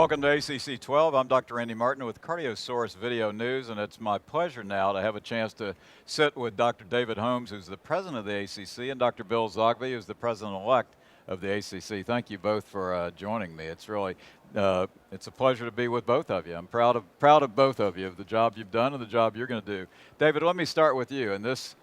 Welcome to ACC.12. I'm Dr. Andy Martin with Cardiosaurus Video News, and it's my pleasure now to have a chance to sit with Dr. David Holmes, who's the president of the ACC, and Dr. Bill Zogby, who's the president-elect of the ACC. Thank you both for joining me. It's really, it's a pleasure to be with both of you. I'm proud of both of you, of the job you've done and the job you're going to do. David, let me start with you. In this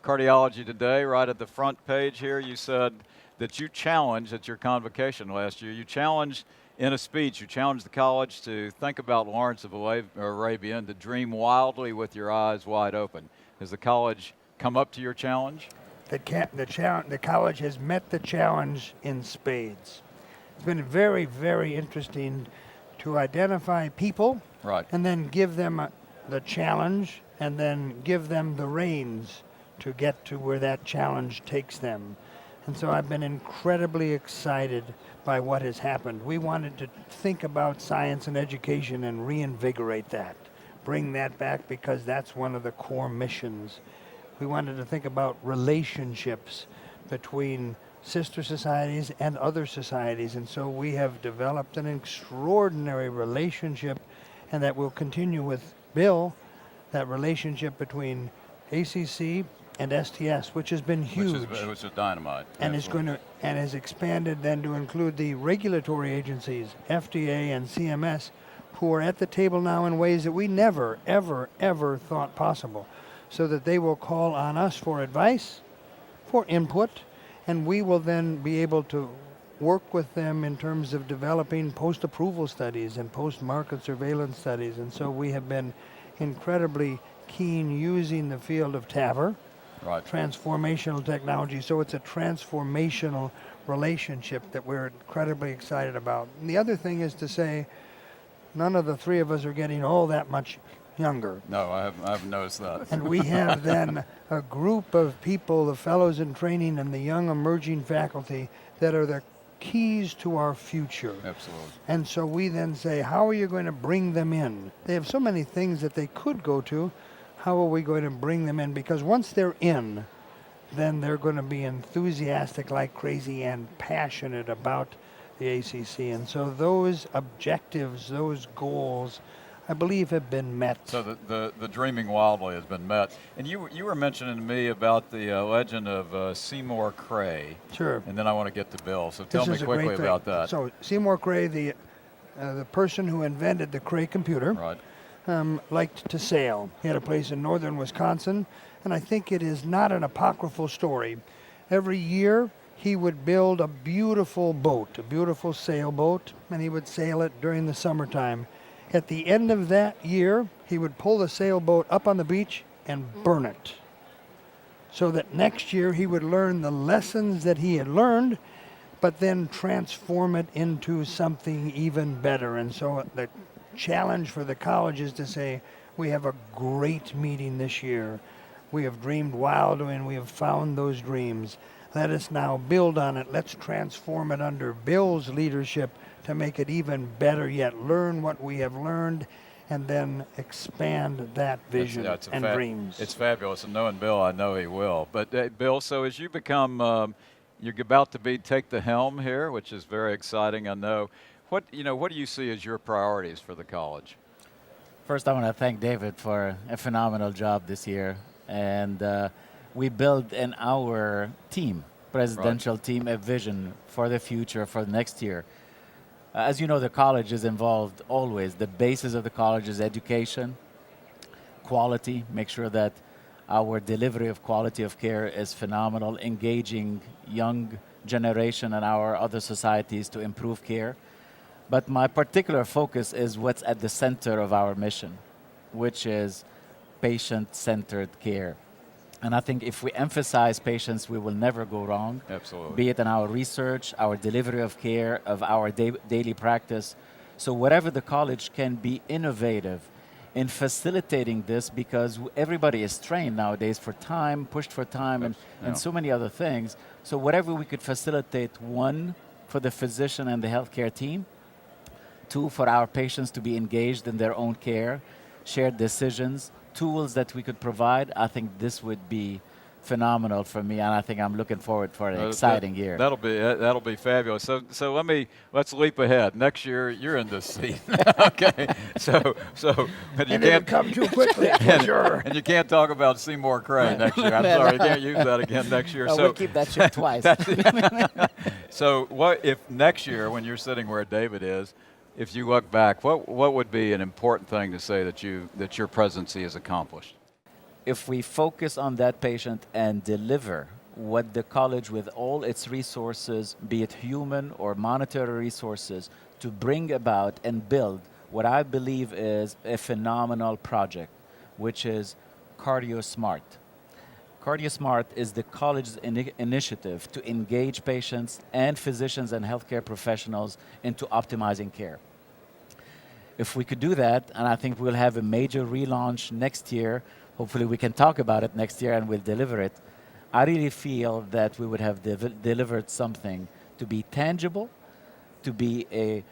Cardiology Today, right at the front page here, you said that you challenged at your convocation last year, you challenged in a speech, you challenged the college to think about Lawrence of Arabia and to dream wildly with your eyes wide open. Has the college come up to your challenge? The college has met the challenge in spades. It's been very, very interesting to identify people, right, and then give them the challenge, and then give them the reins to get to where that challenge takes them. And so I've been incredibly excited by what has happened. We wanted to think about science and education and reinvigorate that, bring that back, because that's one of the core missions. We wanted to think about relationships between sister societies and other societies, and so we have developed an extraordinary relationship, and that will continue with Bill, that relationship between ACC and STS, which has been huge. Which is dynamite. And is going to, and has expanded then to include the regulatory agencies, FDA and CMS, who are at the table now in ways that we never, ever, ever thought possible, so that they will call on us for advice, for input, and we will then be able to work with them in terms of developing post-approval studies and post-market surveillance studies. And so we have been incredibly keen using the field of TAVR, right, transformational technology. So it's a transformational relationship that we're incredibly excited about. And the other thing is to say, none of the three of us are getting all that much younger. No, I haven't noticed that. And we have then a group of people, the fellows in training and the young emerging faculty, that are the keys to our future. Absolutely. And so we then say, how are you going to bring them in? They have so many things that they could go to. How are we going to bring them in? Because once they're in, then they're going to be enthusiastic like crazy and passionate about the ACC. And so those objectives, those goals, I believe have been met. So the dreaming wildly has been met. And you were mentioning to me about the legend of Seymour Cray. Sure. And then I want to get to Bill. So tell me quickly about that. So Seymour Cray, the person who invented the Cray computer, right, liked to sail. He had a place in northern Wisconsin, and I think it is not an apocryphal story. Every year he would build a beautiful boat, a beautiful sailboat, and he would sail it during the summertime. At the end of that year, he would pull the sailboat up on the beach and burn it, so that next year he would learn the lessons that he had learned, but then transform it into something even better. And so the challenge for the college is to say, we have a great meeting this year. We have dreamed wildly and we have found those dreams. Let us now build on it. Let's transform it under Bill's leadership to make it even better yet. Learn what we have learned and then expand that vision and dreams. It's fabulous, and knowing Bill, I know he will. But Bill, so as you become, you're about to take the helm here, which is very exciting, I know. What do you see as your priorities for the college? First, I want to thank David for a phenomenal job this year. And we built in our team, presidential team, a vision for the future, for next year. As you know, the college is involved always. The basis of the college is education, quality, make sure that our delivery of quality of care is phenomenal, engaging young generation and our other societies to improve care. But my particular focus is what's at the center of our mission, which is patient-centered care. And I think if we emphasize patients, we will never go wrong. Absolutely. Be it in our research, our delivery of care, of our daily practice. So whatever the college can be innovative in facilitating this, because everybody is trained nowadays for time, pushed for time, and so many other things. So whatever we could facilitate, one, for the physician and the healthcare team, two, for our patients to be engaged in their own care, shared decisions, tools that we could provide, I think this would be phenomenal for me, and I think I'm looking forward for an exciting year. That'll be fabulous. So let's leap ahead. Next year you're in this seat. Okay. So but you And it'll can't come too quickly, for sure. and you can't talk about Seymour Cray next year. I'm sorry, you can't use that again next year. We'll keep that ship twice. So what if next year when you're sitting where David is, if you look back, what would be an important thing to say that your presidency has accomplished? If we focus on that patient and deliver what the college with all its resources, be it human or monetary resources, to bring about and build what I believe is a phenomenal project, which is CardioSmart. CardioSmart is the college's initiative to engage patients and physicians and healthcare professionals into optimizing care. If we could do that, and I think we'll have a major relaunch next year, hopefully we can talk about it next year and we'll deliver it. I really feel that we would have delivered something to be tangible, to be a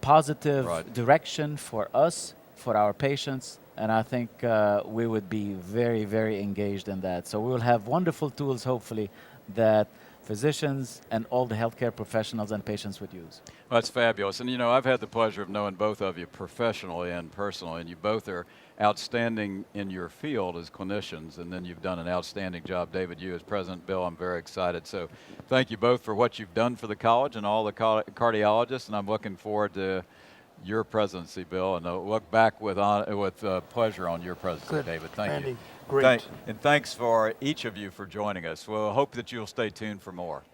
positive direction for us, for our patients, and I think we would be very, very engaged in that. So we will have wonderful tools, hopefully, that physicians and all the healthcare professionals and patients would use. Well, that's fabulous. And, you know, I've had the pleasure of knowing both of you professionally and personally, and you both are outstanding in your field as clinicians, and then you've done an outstanding job. David, you as president, Bill, I'm very excited. So thank you both for what you've done for the college and all the cardiologists, and I'm looking forward to your presidency, Bill, and look back with pleasure on your presidency, Good. David. Thank Randy, you. great. And thanks for each of you for joining us. We'll hope that you'll stay tuned for more.